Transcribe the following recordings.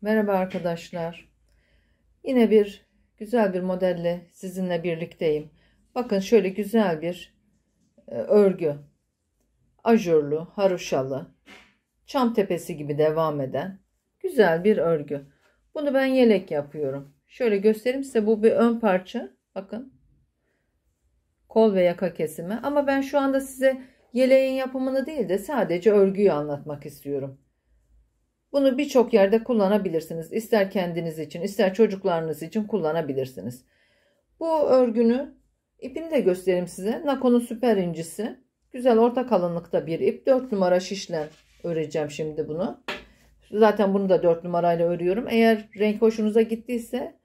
Merhaba arkadaşlar. Yine güzel bir modelle sizinle birlikteyim. Bakın şöyle güzel bir örgü. Ajurlu, haroşalı, çam tepesi gibi devam eden güzel bir örgü. Bunu ben yelek yapıyorum. Şöyle göstereyim size, bu bir ön parça. Bakın, kol ve yaka kesimi. Ama ben şu anda size yeleğin yapımını değil de sadece örgüyü anlatmak istiyorum. Bunu birçok yerde kullanabilirsiniz. İster kendiniz için, ister çocuklarınız için kullanabilirsiniz. Bu örgünü ipini de göstereyim size. Nakon'un süper incisi. Güzel orta kalınlıkta bir ip. 4 numara şişle öreceğim şimdi bunu. Zaten bunu da 4 numarayla örüyorum. Eğer renk hoşunuza gittiyse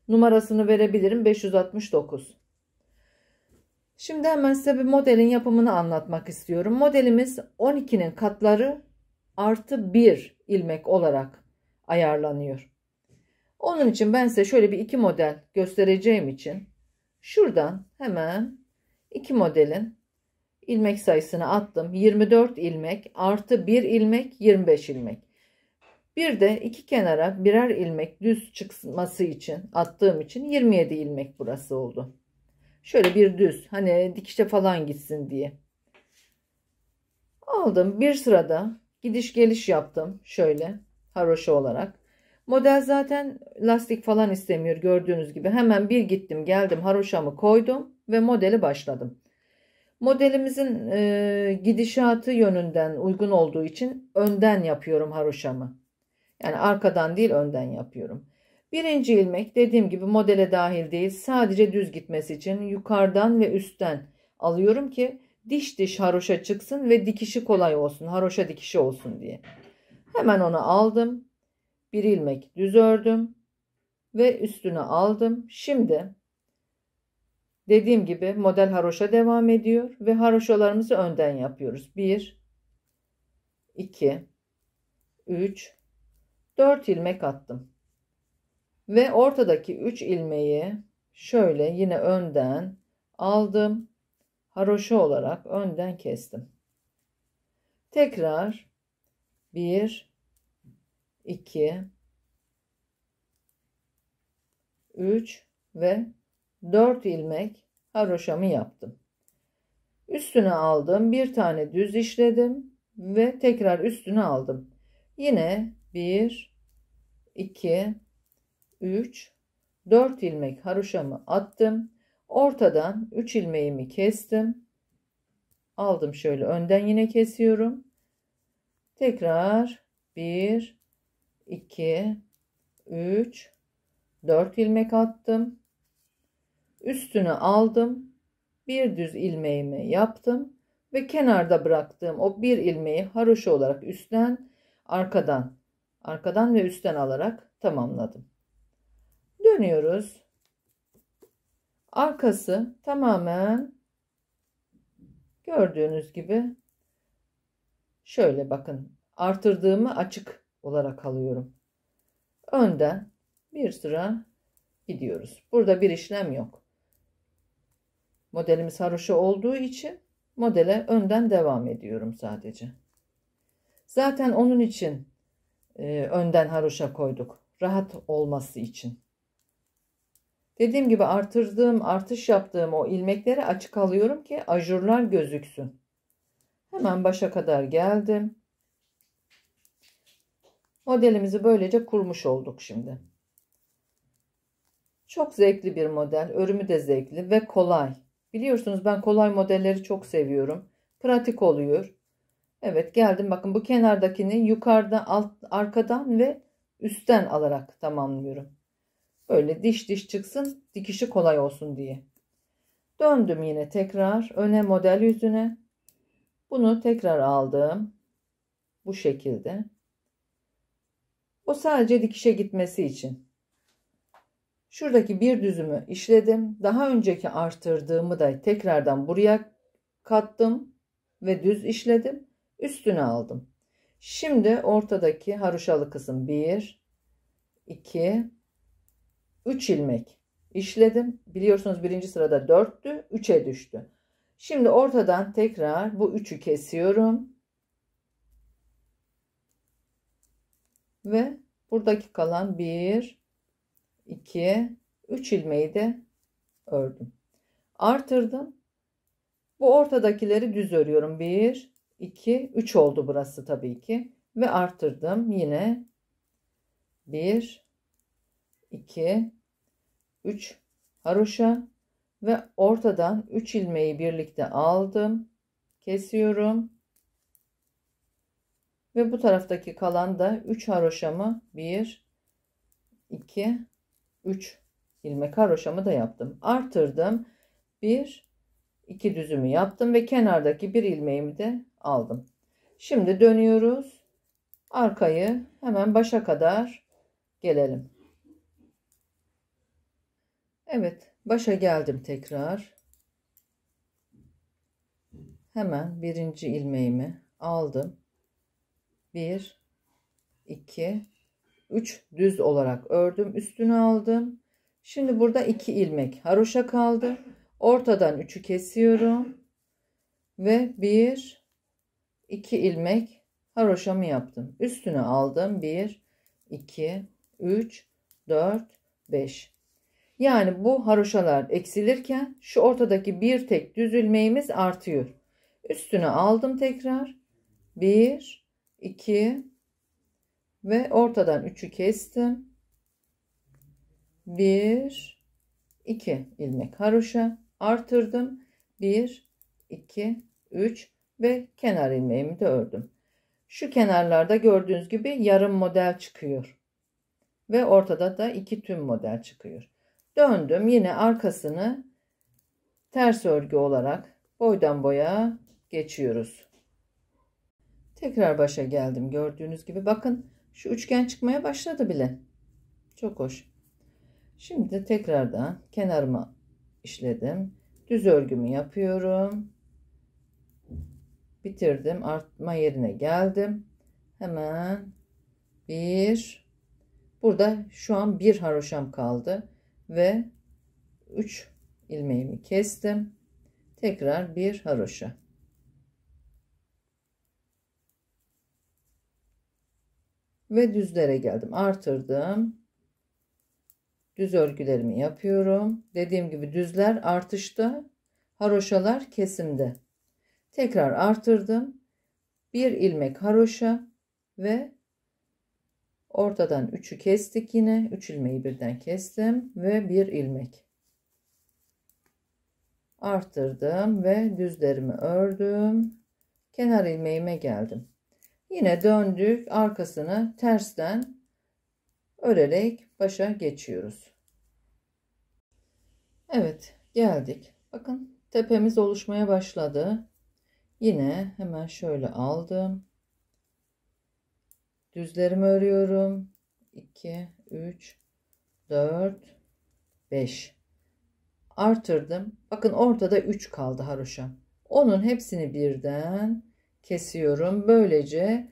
numarasını verebilirim. 569. Şimdi hemen size bir modelin yapımını anlatmak istiyorum. Modelimiz 12'nin katları artı 1 ilmek olarak ayarlanıyor. Onun için ben size şöyle bir iki model göstereceğim için şuradan hemen iki modelin ilmek sayısını attım. 24 ilmek artı 1 ilmek 25 ilmek. Bir de iki kenara birer ilmek düz çıkması için attığım için 27 ilmek burası oldu. Şöyle bir düz, hani dikişe falan gitsin diye. Aldım bir sırada gidiş geliş yaptım şöyle haroşa olarak. Model zaten lastik falan istemiyor, gördüğünüz gibi. Hemen bir gittim geldim, haroşamı koydum ve modeli başladım. Modelimizin gidişatı yönünden uygun olduğu için önden yapıyorum haroşamı. Yani arkadan değil, önden yapıyorum. Birinci ilmek dediğim gibi modele dahil değil, sadece düz gitmesi için yukarıdan ve üstten alıyorum ki diş diş haroşa çıksın ve dikişi kolay olsun, haroşa dikişi olsun diye. Hemen onu aldım, bir ilmek düz ördüm ve üstüne aldım. Şimdi dediğim gibi model haroşa devam ediyor ve haroşalarımızı önden yapıyoruz. 1 2 3 4 ilmek attım ve ortadaki 3 ilmeği şöyle yine önden aldım, haroşa olarak önden kestim. Tekrar 1 2 3 ve 4 ilmek haroşamı yaptım. Üstüne aldım, bir tane düz işledim ve tekrar üstüne aldım. Yine 1 2 3 4 ilmek haroşamı attım. Ortadan 3 ilmeğimi kestim. Aldım, şöyle önden yine kesiyorum. Tekrar 1 2 3 4 ilmek attım. Üstüne aldım. Bir düz ilmeğimi yaptım ve kenarda bıraktığım o bir ilmeği haroşa olarak üstten, arkadan ve üstten alarak tamamladım. Dönüyoruz. Arkası tamamen gördüğünüz gibi şöyle, bakın, artırdığımı açık olarak alıyorum. Önden bir sıra gidiyoruz. Burada bir işlem yok. Modelimiz haroşa olduğu için modele önden devam ediyorum sadece. Zaten onun için önden haroşa koyduk, rahat olması için. Dediğim gibi artış yaptığım o ilmekleri açık alıyorum ki ajurlar gözüksün. Hemen başa kadar geldim. Modelimizi böylece kurmuş olduk şimdi. Çok zevkli bir model. Örümü de zevkli ve kolay. Biliyorsunuz ben kolay modelleri çok seviyorum. Pratik oluyor. Evet, geldim. Bakın, bu kenardakini yukarıda, arkadan ve üstten alarak tamamlıyorum. Böyle diş diş çıksın, dikişi kolay olsun diye. Döndüm yine tekrar öne, model yüzüne. Bunu tekrar aldım. Bu şekilde. O sadece dikişe gitmesi için. Şuradaki bir düzümü işledim. Daha önceki arttırdığımı da tekrardan buraya kattım ve düz işledim. Üstüne aldım. Şimdi ortadaki haroşalı kısım 1 2 3 ilmek işledim. Biliyorsunuz birinci sırada 4'tü, 3'e düştü. Şimdi ortadan tekrar bu 3'ü kesiyorum ve Buradaki kalan 1, 2, 3 ilmeği de ördüm. Artırdım. Bu ortadakileri düz örüyorum. 1, 2, 3 oldu burası tabii ki. Ve arttırdım. Yine 1, 2, 3 haroşa ve ortadan 3 ilmeği birlikte aldım. Kesiyorum. Ve bu taraftaki kalan da 3 haroşamı 1, 2, 3 ilmek haroşamı da yaptım. Artırdım. 1, 2 düzümü yaptım ve kenardaki bir ilmeğimi de aldım. Şimdi dönüyoruz. Arkayı hemen başa kadar gelelim. Evet, başa geldim tekrar. Hemen birinci ilmeğimi aldım. 1, 2, 3 düz olarak ördüm. Üstünü aldım. Şimdi burada 2 ilmek haroşa kaldı. Ortadan 3'ü kesiyorum. Ve 1, 2 ilmek haroşamı yaptım. Üstünü aldım. 1, 2, 3, 4, 5. Yani bu haroşalar eksilirken şu ortadaki bir tek düz ilmeğimiz artıyor. Üstünü aldım tekrar. 1, 2 ve ortadan 3'ü kestim. 1, 2 ilmek haroşa artırdım. 1, 2, 3 ve kenar ilmeğimi de ördüm. Şu kenarlarda gördüğünüz gibi yarım model çıkıyor. Ve ortada da 2 tüm model çıkıyor. Döndüm. Yine arkasını ters örgü olarak boydan boya geçiyoruz. Tekrar başa geldim. Gördüğünüz gibi bakın şu üçgen çıkmaya başladı bile. Çok hoş. Şimdi tekrardan kenarıma işledim. Düz örgümü yapıyorum. Bitirdim. Artma yerine geldim. Hemen burada şu an bir haroşam kaldı ve 3 ilmeğimi kestim. Tekrar bir haroşa. Ve düzlere geldim. Artırdım. Düz örgülerimi yapıyorum. Dediğim gibi düzler artışta, haroşalar kesimde. Tekrar artırdım. Bir ilmek haroşa ve ortadan 3'ü kestik yine. 3 ilmeği birden kestim ve bir ilmek. Arttırdım ve düzlerimi ördüm. Kenar ilmeğime geldim. Yine döndük. Arkasını tersten örerek başa geçiyoruz. Evet, geldik. Bakın tepemiz oluşmaya başladı. Yine hemen şöyle aldım. Düzlerimi örüyorum. 2, 3, 4, 5. Artırdım. Bakın ortada 3 kaldı haroşam. Onun hepsini birden kesiyorum. Böylece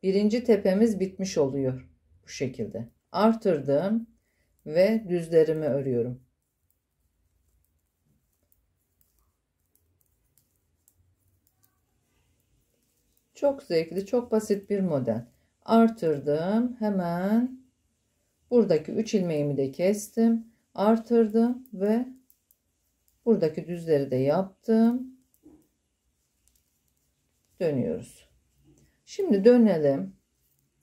birinci tepemiz bitmiş oluyor. Bu şekilde. Artırdım ve düzlerimi örüyorum. Çok zevkli, çok basit bir model. Artırdım. Hemen buradaki 3 ilmeğimi de kestim. Artırdım ve buradaki düzleri de yaptım. Dönüyoruz. Şimdi dönelim.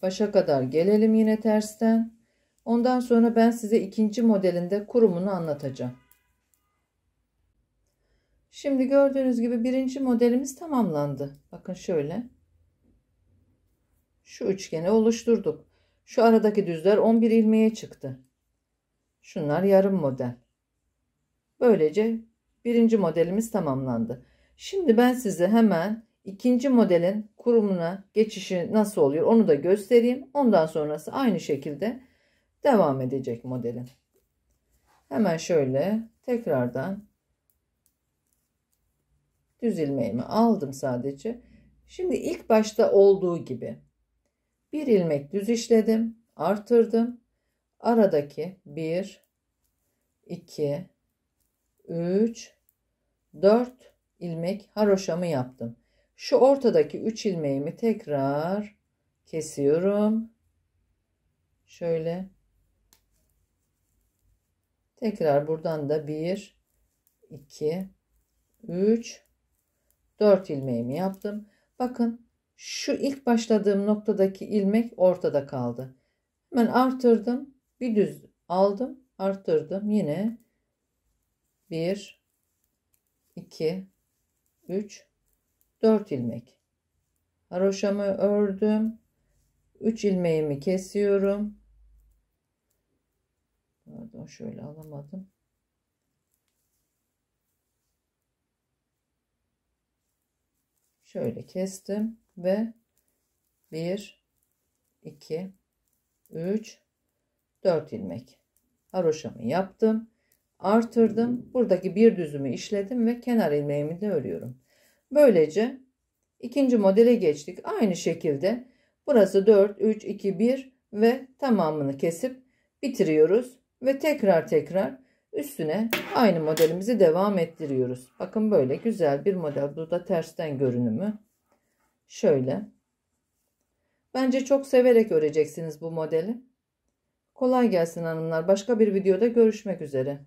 Başa kadar gelelim yine tersten. Ondan sonra ben size ikinci modelinde kurumunu anlatacağım. Şimdi gördüğünüz gibi birinci modelimiz tamamlandı. Bakın şöyle. Şu üçgeni oluşturduk. Şu aradaki düzler 11 ilmeğe çıktı. Şunlar yarım model. Böylece birinci modelimiz tamamlandı. Şimdi ben size hemen ikinci modelin kurumuna geçişi nasıl oluyor onu da göstereyim. Ondan sonrası aynı şekilde devam edecek modelin. Hemen şöyle tekrardan düz ilmeğimi aldım sadece. Şimdi ilk başta olduğu gibi bir ilmek düz işledim, artırdım. Aradaki 1, 2, 3, 4 ilmek haroşamı yaptım. Şu ortadaki 3 ilmeğimi tekrar kesiyorum. Şöyle. Tekrar buradan da 1, 2, 3, 4 ilmeğimi yaptım. Bakın şu ilk başladığım noktadaki ilmek ortada kaldı. Hemen artırdım. Bir düz aldım. Arttırdım. Yine 1, 2, 3, 4 ilmek. Haroşamı ördüm. 3 ilmeğimi kesiyorum. Pardon, şöyle alamadım. Şöyle kestim ve 1, 2, 3, 4 ilmek. Haroşamı yaptım. Artırdım. Buradaki bir düzümü işledim ve kenar ilmeğimi de örüyorum. Böylece ikinci modele geçtik. Aynı şekilde burası 4, 3, 2, 1 ve tamamını kesip bitiriyoruz. Ve tekrar üstüne aynı modelimizi devam ettiriyoruz. Bakın böyle güzel bir model. Bu da tersten görünümü. Şöyle. Bence çok severek öreceksiniz bu modeli. Kolay gelsin hanımlar. Başka bir videoda görüşmek üzere.